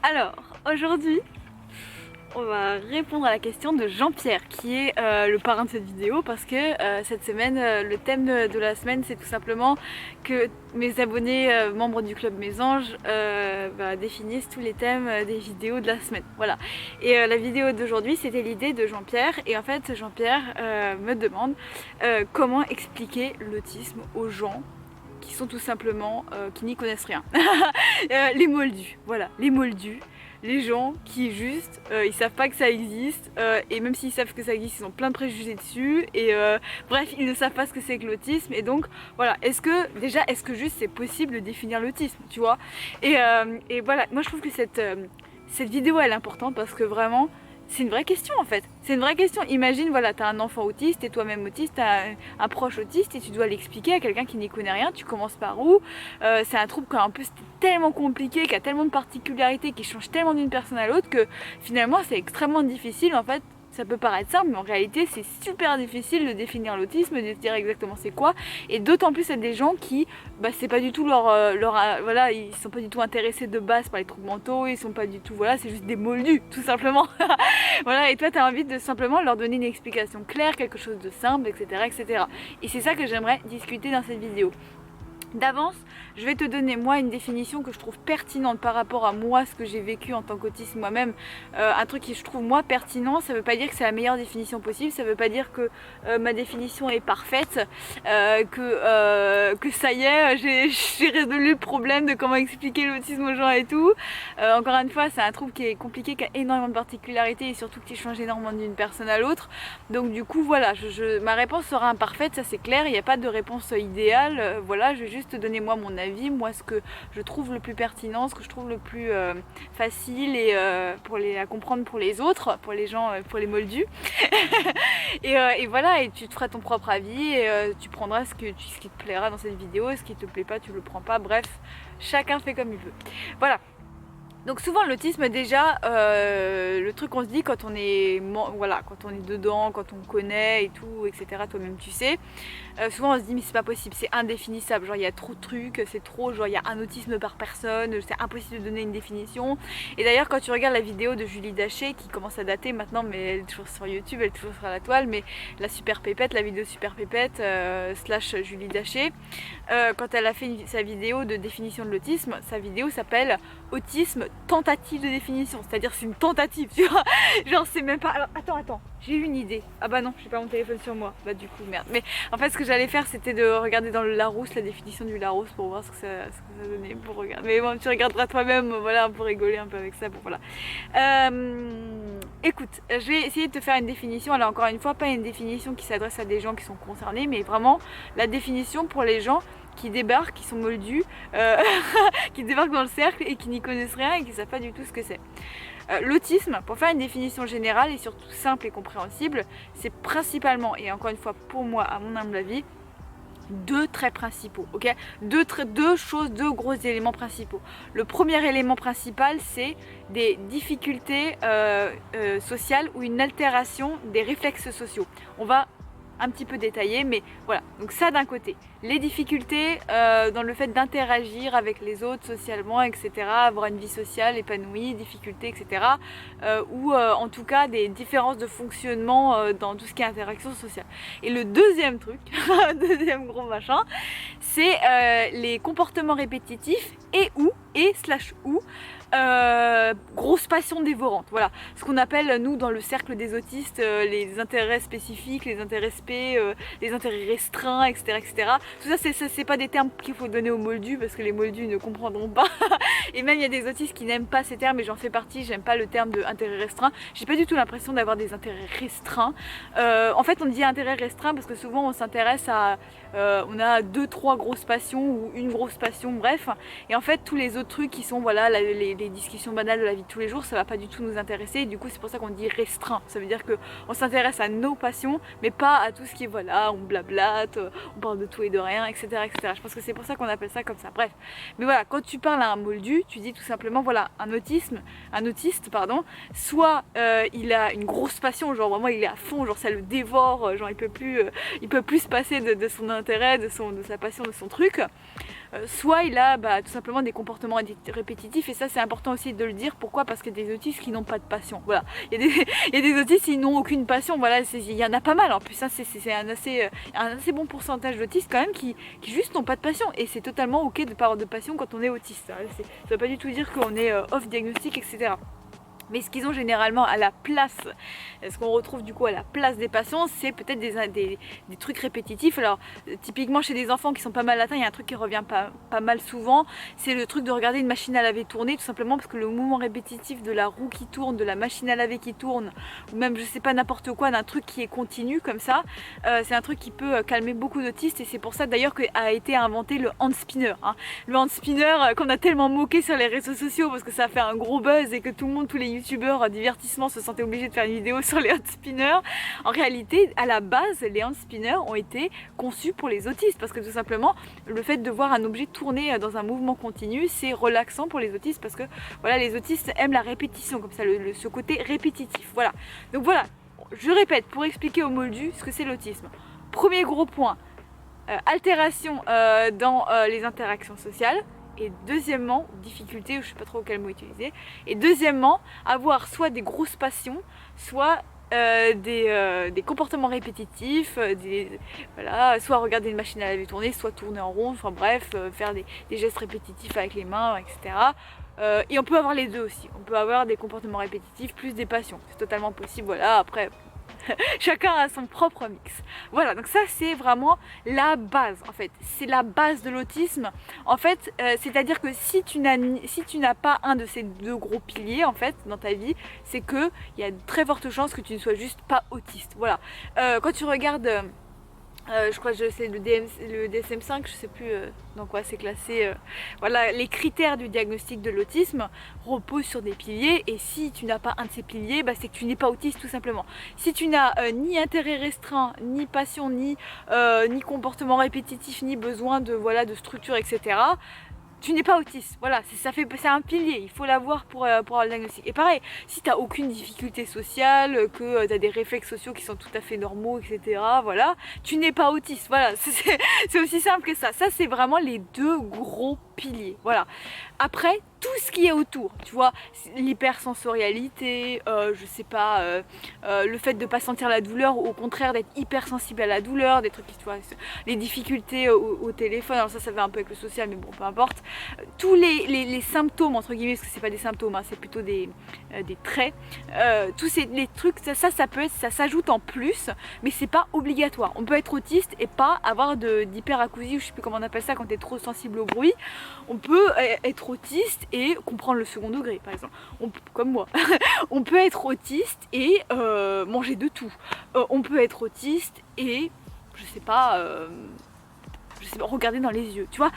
Alors, aujourd'hui, on va répondre à la question de Jean-Pierre, qui est le parrain de cette vidéo, parce que cette semaine, le thème de la semaine, c'est tout simplement que mes abonnés membres du club Mes Anges définissent tous les thèmes des vidéos de la semaine. Voilà. Et la vidéo d'aujourd'hui, c'était l'idée de Jean-Pierre, et en fait, Jean-Pierre me demande comment expliquer l'autisme aux gens qui sont tout simplement, qui n'y connaissent rien. Les moldus, voilà, les moldus. Les gens qui juste, ils savent pas que ça existe, et même s'ils savent que ça existe, ils ont plein de préjugés dessus, et bref, ils ne savent pas ce que c'est que l'autisme, et donc voilà, est-ce que juste c'est possible de définir l'autisme, tu vois, et voilà, moi je trouve que cette vidéo elle est importante parce que vraiment, c'est une vraie question en fait. C'est une vraie question. Imagine, voilà, t'as un enfant autiste, t'es toi-même autiste, t'as un proche autiste et tu dois l'expliquer à quelqu'un qui n'y connaît rien. Tu commences par où? C'est un trouble qui en plus tellement compliqué, qui a tellement de particularités, qui change tellement d'une personne à l'autre que finalement c'est extrêmement difficile en fait. Ça peut paraître simple, mais en réalité c'est super difficile de définir l'autisme, de dire exactement c'est quoi, et d'autant plus à des gens qui, c'est pas du tout voilà, ils sont pas du tout intéressés de base par les troubles mentaux, ils sont pas du tout, voilà, c'est juste des moldus, tout simplement. Voilà, et toi tu as envie de simplement leur donner une explication claire, quelque chose de simple, etc., etc. Et c'est ça que j'aimerais discuter dans cette vidéo. D'avance, je vais te donner moi une définition que je trouve pertinente par rapport à moi, ce que j'ai vécu en tant qu'autiste moi-même. Un truc qui je trouve moi pertinent, ça veut pas dire que c'est la meilleure définition possible, ça veut pas dire que ma définition est parfaite, que ça y est, j'ai résolu le problème de comment expliquer l'autisme aux gens et tout. Encore une fois, c'est un trouble qui est compliqué, qui a énormément de particularités et surtout qui change énormément d'une personne à l'autre. Donc du coup voilà, ma réponse sera imparfaite, ça c'est clair, il n'y a pas de réponse idéale, voilà, je vais juste te donner moi mon avis, moi ce que je trouve le plus pertinent, ce que je trouve le plus facile et à comprendre pour les autres, pour les gens, pour les moldus. et voilà, et tu te feras ton propre avis et tu prendras ce qui te plaira dans cette vidéo, et ce qui te plaît pas tu le prends pas, bref, chacun fait comme il veut. Voilà. Donc souvent l'autisme déjà, le truc qu'on se dit quand on est dedans, quand on connaît et tout, etc. Toi-même tu sais, souvent on se dit mais c'est pas possible, c'est indéfinissable, genre il y a trop de trucs, c'est trop, genre il y a un autisme par personne, c'est impossible de donner une définition. Et d'ailleurs quand tu regardes la vidéo de Julie Daché, qui commence à dater maintenant mais elle est toujours sur YouTube, elle est toujours sur la toile, mais la Super Pépette, la vidéo Super Pépette / Julie Daché, quand elle a fait sa vidéo de définition de l'autisme, sa vidéo s'appelle Autisme tentative de définition, c'est-à-dire c'est une tentative, tu vois, genre c'est même pas... Alors attends, j'ai eu une idée, ah bah non, j'ai pas mon téléphone sur moi, bah du coup merde, mais en fait ce que j'allais faire c'était de regarder dans le Larousse, la définition du Larousse pour voir ce que ça donnait, pour regarder, mais bon tu regarderas toi-même, voilà, pour rigoler un peu avec ça, bon voilà. Écoute, je vais essayer de te faire une définition, alors encore une fois, pas une définition qui s'adresse à des gens qui sont concernés, mais vraiment la définition pour les gens qui débarquent, qui sont moldus, qui débarquent dans le cercle et qui n'y connaissent rien et qui ne savent pas du tout ce que c'est. L'autisme, pour faire une définition générale et surtout simple et compréhensible, c'est principalement, et encore une fois pour moi, à mon humble avis, deux traits principaux, ok, deux gros éléments principaux. Le premier élément principal, c'est des difficultés sociales ou une altération des réflexes sociaux. On va un petit peu détaillé, mais voilà, donc ça d'un côté, les difficultés dans le fait d'interagir avec les autres socialement, etc., avoir une vie sociale épanouie, difficultés, etc., ou en tout cas des différences de fonctionnement dans tout ce qui est interaction sociale. Et le deuxième truc, deuxième gros machin, c'est les comportements répétitifs ou grosse passion dévorante, voilà, ce qu'on appelle nous dans le cercle des autistes les intérêts spécifiques, les intérêts les intérêts restreints, etc., etc. Tout ça c'est pas des termes qu'il faut donner aux moldus parce que les moldus ne comprendront pas. Et même il y a des autistes qui n'aiment pas ces termes, et j'en fais partie, j'aime pas le terme de intérêt restreint. J'ai pas du tout l'impression d'avoir des intérêts restreints. En fait on dit intérêt restreint parce que souvent on s'intéresse à on a 2-3 grosses passions ou une grosse passion, bref, et en fait tous les autres trucs qui sont voilà les discussions banales de la vie de tous les jours, ça va pas du tout nous intéresser, et du coup c'est pour ça qu'on dit restreint. Ça veut dire que on s'intéresse à nos passions mais pas à tout ce qui est voilà, on blablate, on parle de tout et de rien, etc., etc. Je pense que c'est pour ça qu'on appelle ça comme ça, bref. Mais voilà, quand tu parles à un moldu, tu dis tout simplement voilà, un autiste, soit il a une grosse passion, genre vraiment il est à fond, genre ça le dévore, genre il peut plus se passer de son intérêt, de sa passion, de son truc. Soit il a tout simplement des comportements répétitifs, et ça c'est important important aussi de le dire. Pourquoi? Parce qu'il y a des autistes qui n'ont pas de passion. Voilà, il y a des autistes qui n'ont aucune passion. Voilà, il y en a pas mal. En plus, ça c'est un assez bon pourcentage d'autistes quand même qui juste n'ont pas de passion. Et c'est totalement ok de pas avoir de passion quand on est autiste. Ça veut pas du tout dire qu'on est off diagnostic, etc. Mais ce qu'ils ont généralement à la place, ce qu'on retrouve du coup à la place des patients, c'est peut-être des trucs répétitifs. Alors typiquement chez des enfants qui sont pas mal atteints, il y a un truc qui revient pas mal souvent, c'est le truc de regarder une machine à laver tourner, tout simplement parce que le mouvement répétitif de la roue qui tourne, de la machine à laver qui tourne, ou même je sais pas n'importe quoi, d'un truc qui est continu comme ça, c'est un truc qui peut calmer beaucoup d'autistes, et c'est pour ça d'ailleurs qu'a été inventé le hand spinner. Hein. Le hand spinner qu'on a tellement moqué sur les réseaux sociaux parce que ça a fait un gros buzz et que tout le monde, tous les youtubeurs divertissement se sentaient obligés de faire une vidéo sur les hand spinners. En réalité, à la base, les hand spinners ont été conçus pour les autistes parce que tout simplement, le fait de voir un objet tourner dans un mouvement continu, c'est relaxant pour les autistes parce que voilà, les autistes aiment la répétition, comme ça, ce côté répétitif. Voilà. Donc voilà, je répète pour expliquer aux moldus ce que c'est l'autisme. Premier gros point, altération dans les interactions sociales. Et deuxièmement, difficulté, je sais pas trop quel mot utiliser. Et deuxièmement, avoir soit des grosses passions, soit des comportements répétitifs, voilà, soit regarder une machine à laver tourner, soit tourner en rond, enfin bref, faire des gestes répétitifs avec les mains, etc. Et on peut avoir les deux aussi. On peut avoir des comportements répétitifs plus des passions. C'est totalement possible, voilà, après... Chacun a son propre mix. Voilà, donc ça c'est vraiment la base en fait. C'est la base de l'autisme. En fait, c'est-à-dire que si tu n'as pas un de ces deux gros piliers en fait dans ta vie, c'est que il y a de très fortes chances que tu ne sois juste pas autiste. Voilà. Quand tu regardes... je crois que c'est le DSM-5, je sais plus dans quoi c'est classé. Voilà, les critères du diagnostic de l'autisme reposent sur des piliers, et si tu n'as pas un de ces piliers, bah, c'est que tu n'es pas autiste tout simplement. Si tu n'as ni intérêt restreint, ni passion, ni comportement répétitif, ni besoin de structure, etc., tu n'es pas autiste, voilà, c'est un pilier, il faut l'avoir pour avoir le diagnostic. Et pareil, si tu n'as aucune difficulté sociale, que tu as des réflexes sociaux qui sont tout à fait normaux, etc., voilà, tu n'es pas autiste, voilà, c'est aussi simple que ça. Ça, c'est vraiment les deux gros piliers, voilà. Après, tout ce qui est autour, tu vois, l'hypersensorialité, je sais pas, le fait de pas sentir la douleur, ou au contraire d'être hypersensible à la douleur, des trucs qui, tu vois, les difficultés au téléphone, alors ça va un peu avec le social, mais bon, peu importe. Tous les symptômes, entre guillemets, parce que c'est pas des symptômes, hein, c'est plutôt des traits, tous les trucs, ça peut être, ça s'ajoute en plus, mais c'est pas obligatoire. On peut être autiste et pas avoir d'hyperacousie, ou je sais plus comment on appelle ça, quand tu es trop sensible au bruit. On peut être autiste et comprendre le second degré, par exemple, comme moi. On peut être autiste et manger de tout. On peut être autiste et, je sais pas, regarder dans les yeux, tu vois.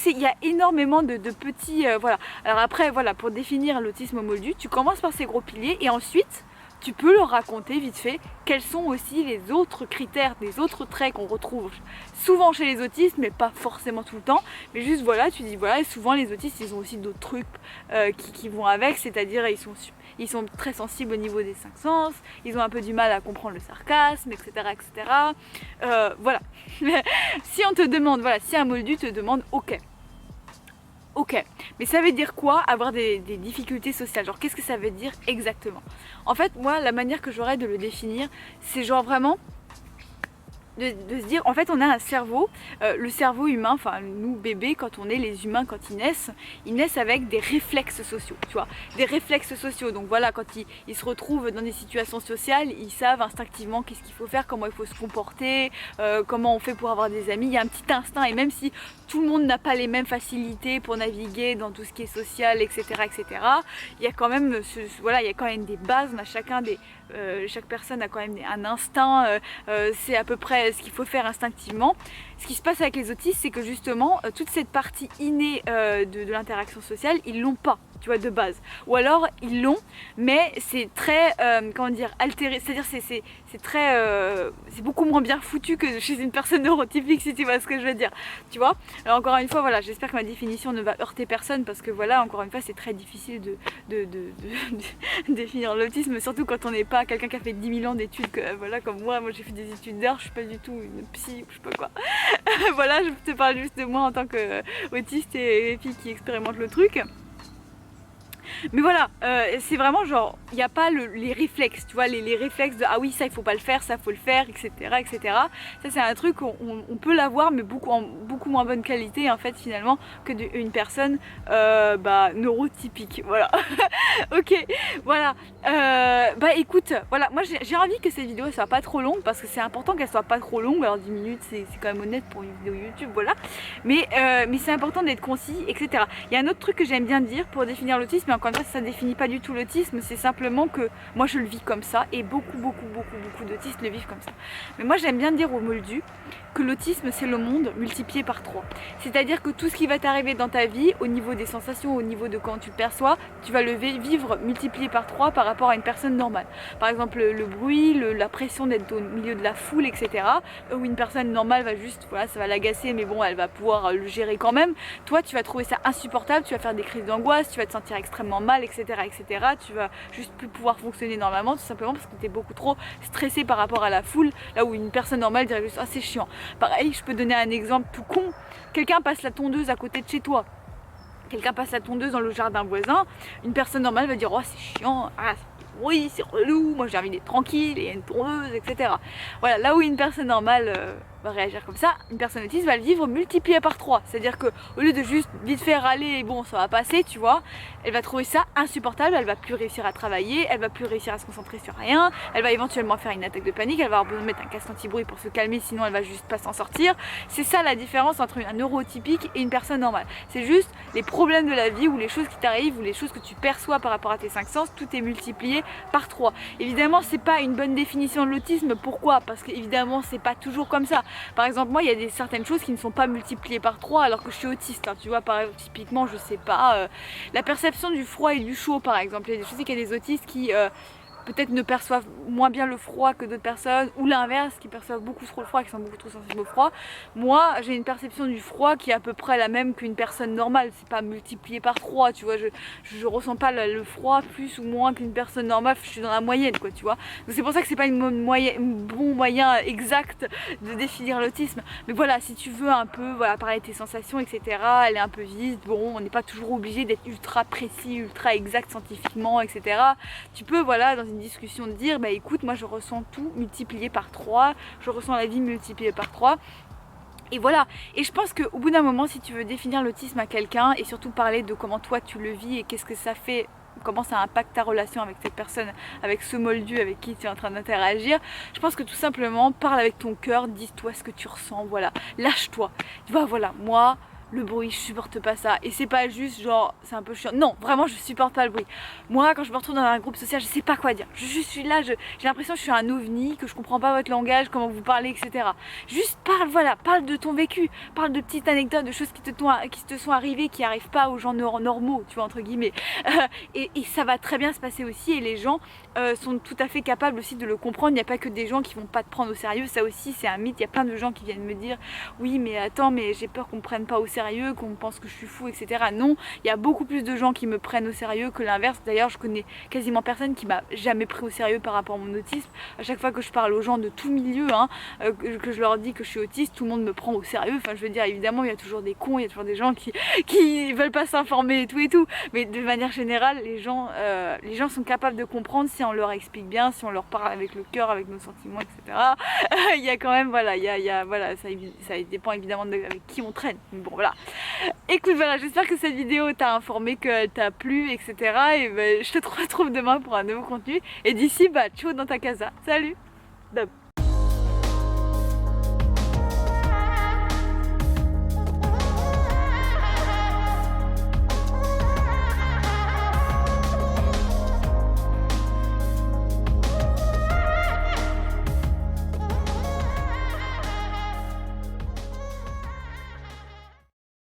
Il y a énormément de petits... voilà. Alors après, voilà, pour définir l'autisme moldu, tu commences par ces gros piliers et ensuite... tu peux leur raconter vite fait quels sont aussi les autres critères, les autres traits qu'on retrouve souvent chez les autistes, mais pas forcément tout le temps. Mais juste voilà, tu dis voilà, et souvent les autistes ils ont aussi d'autres trucs qui vont avec, c'est-à-dire ils sont très sensibles au niveau des 5 sens, ils ont un peu du mal à comprendre le sarcasme, etc. etc. Voilà. Si on te demande, voilà, si un moldu te demande, ok, mais ça veut dire quoi avoir des difficultés sociales? Genre qu'est-ce que ça veut dire exactement? En fait, moi, la manière que j'aurais de le définir, c'est genre vraiment de se dire, en fait on a un cerveau, le cerveau humain, enfin nous bébés, quand on est les humains, quand ils naissent avec des réflexes sociaux, tu vois, des réflexes sociaux. Donc voilà, quand ils se retrouvent dans des situations sociales, ils savent instinctivement qu'est-ce qu'il faut faire, comment il faut se comporter, comment on fait pour avoir des amis. Il y a un petit instinct, et même si tout le monde n'a pas les mêmes facilités pour naviguer dans tout ce qui est social, etc., etc., il y a quand même voilà, il y a quand même des bases. On a chaque personne a quand même un instinct, c'est à peu près ce qu'il faut faire instinctivement. Ce qui se passe avec les autistes, c'est que justement toute cette partie innée de l'interaction sociale, ils l'ont pas, tu vois, de base. Ou alors ils l'ont, mais c'est très comment dire, altéré, c'est-à-dire c'est très c'est beaucoup moins bien foutu que chez une personne neurotypique, si tu vois ce que je veux dire, tu vois. Alors encore une fois, voilà, j'espère que ma définition ne va heurter personne, parce que voilà, encore une fois, c'est très difficile de définir l'autisme, surtout quand on n'est pas quelqu'un qui a fait 10 000 ans d'études, voilà, comme moi j'ai fait des études d'art, je suis pas du tout une psy, je sais pas quoi. Voilà, je te parle juste de moi en tant qu'autiste et fille qui expérimente le truc. Mais voilà, c'est vraiment genre, il n'y a pas les réflexes, tu vois, les réflexes de ah oui, ça il faut pas le faire, ça faut le faire, etc. etc. Ça c'est un truc on peut l'avoir, mais en beaucoup moins bonne qualité en fait finalement que d'une personne neurotypique. Voilà. Ok, voilà. Bah écoute, voilà, moi j'ai envie que cette vidéo elle soit pas trop longue parce que c'est important qu'elle soit pas trop longue. Alors 10 minutes c'est quand même honnête pour une vidéo YouTube, voilà. Mais c'est important d'être concis, etc. Il y a un autre truc que j'aime bien dire pour définir l'autisme, mais encore une fois ça définit pas du tout l'autisme, c'est simplement que moi je le vis comme ça et beaucoup d'autistes le vivent comme ça. Mais moi j'aime bien dire aux moldus que l'autisme c'est le monde multiplié par 3. C'est-à-dire que tout ce qui va t'arriver dans ta vie, au niveau des sensations, au niveau de quand tu le perçois, tu vas le vivre multiplié par 3 par rapport à une personne normale. Par exemple le bruit, la pression d'être au milieu de la foule, etc. Où une personne normale va juste, voilà, ça va l'agacer, mais bon, elle va pouvoir le gérer quand même. Toi, tu vas trouver ça insupportable, tu vas faire des crises d'angoisse, tu vas te sentir extrêmement mal, etc., etc. Tu vas juste plus pouvoir fonctionner normalement, tout simplement parce que tu es beaucoup trop stressé par rapport à la foule, là où une personne normale dirait juste, ah c'est chiant. Pareil, je peux donner un exemple tout con. Quelqu'un passe la tondeuse à côté de chez toi. Quelqu'un passe la tondeuse dans le jardin voisin. Une personne normale va dire, oh c'est chiant, ah, oui c'est relou, moi j'ai envie d'être tranquille, il y a une tondeuse, etc. Voilà, là où une personne normale va réagir comme ça, une personne autiste va le vivre multiplié par 3. C'est-à-dire que au lieu de juste vite faire râler et bon ça va passer, tu vois, elle va trouver ça insupportable, elle va plus réussir à travailler, elle va plus réussir à se concentrer sur rien, elle va éventuellement faire une attaque de panique, elle va avoir besoin de mettre un casque anti-bruit pour se calmer, sinon elle va juste pas s'en sortir. C'est ça la différence entre un neurotypique et une personne normale. C'est juste les problèmes de la vie ou les choses qui t'arrivent ou les choses que tu perçois par rapport à tes 5 sens, tout est multiplié par 3. Évidemment c'est pas une bonne définition de l'autisme, pourquoi? Parce que évidemment c'est pas toujours comme ça. Par exemple moi il y a certaines choses qui ne sont pas multipliées par 3 alors que je suis autiste, hein, tu vois, par exemple typiquement je sais pas, la perception du froid et du chaud par exemple. Je sais qu'il y a des autistes qui peut-être ne perçoivent moins bien le froid que d'autres personnes, ou l'inverse, qui perçoivent beaucoup trop le froid, qui sont beaucoup trop sensibles au froid. Moi, j'ai une perception du froid qui est à peu près la même qu'une personne normale, c'est pas multiplié par 3, tu vois, je ressens pas le froid plus ou moins qu'une personne normale, je suis dans la moyenne, quoi, tu vois. Donc c'est pour ça que c'est pas un bon moyen exact de définir l'autisme. Mais voilà, si tu veux un peu, voilà, parler de tes sensations, etc., elle est un peu vide, bon, on n'est pas toujours obligé d'être ultra précis, ultra exact scientifiquement, etc. Tu peux, voilà, dans une discussion de dire bah écoute moi je ressens tout multiplié par 3, je ressens la vie multipliée par 3 et voilà. Et je pense qu'au bout d'un moment si tu veux définir l'autisme à quelqu'un et surtout parler de comment toi tu le vis et qu'est-ce que ça fait, comment ça impacte ta relation avec cette personne, avec ce moldu avec qui tu es en train d'interagir, je pense que tout simplement parle avec ton cœur, dis-toi ce que tu ressens, voilà, lâche-toi, tu vois, voilà, moi le bruit, je supporte pas ça. Et c'est pas juste genre, c'est un peu chiant. Non, vraiment, je supporte pas le bruit. Moi, quand je me retrouve dans un groupe social, je sais pas quoi dire. Je suis là, j'ai l'impression que je suis un ovni, que je comprends pas votre langage, comment vous parlez, etc. Juste parle, voilà, parle de ton vécu. Parle de petites anecdotes, de choses qui te sont arrivées, qui arrivent pas aux gens normaux, tu vois, entre guillemets. Et ça va très bien se passer aussi. Et les gens sont tout à fait capables aussi de le comprendre. Il n'y a pas que des gens qui vont pas te prendre au sérieux. Ça aussi, c'est un mythe. Il y a plein de gens qui viennent me dire, oui, mais attends, mais j'ai peur qu'on me prenne pas au sérieux, qu'on pense que je suis fou, etc. Non, il y a beaucoup plus de gens qui me prennent au sérieux que l'inverse. D'ailleurs, je connais quasiment personne qui m'a jamais pris au sérieux par rapport à mon autisme. À chaque fois que je parle aux gens de tout milieu, hein, que je leur dis que je suis autiste, tout le monde me prend au sérieux. Enfin, je veux dire, évidemment, il y a toujours des cons, il y a toujours des gens qui veulent pas s'informer et tout. Mais de manière générale, les gens sont capables de comprendre si on leur explique bien, si on leur parle avec le cœur, avec nos sentiments, etc. Il y a quand même, voilà, voilà, ça dépend évidemment avec qui on traîne. Mais bon, voilà. Écoute, voilà, j'espère que cette vidéo t'a informé, qu'elle t'a plu, etc. Et ben, je te retrouve demain pour un nouveau contenu. Et d'ici, bah, ciao dans ta casa. Salut. Dab.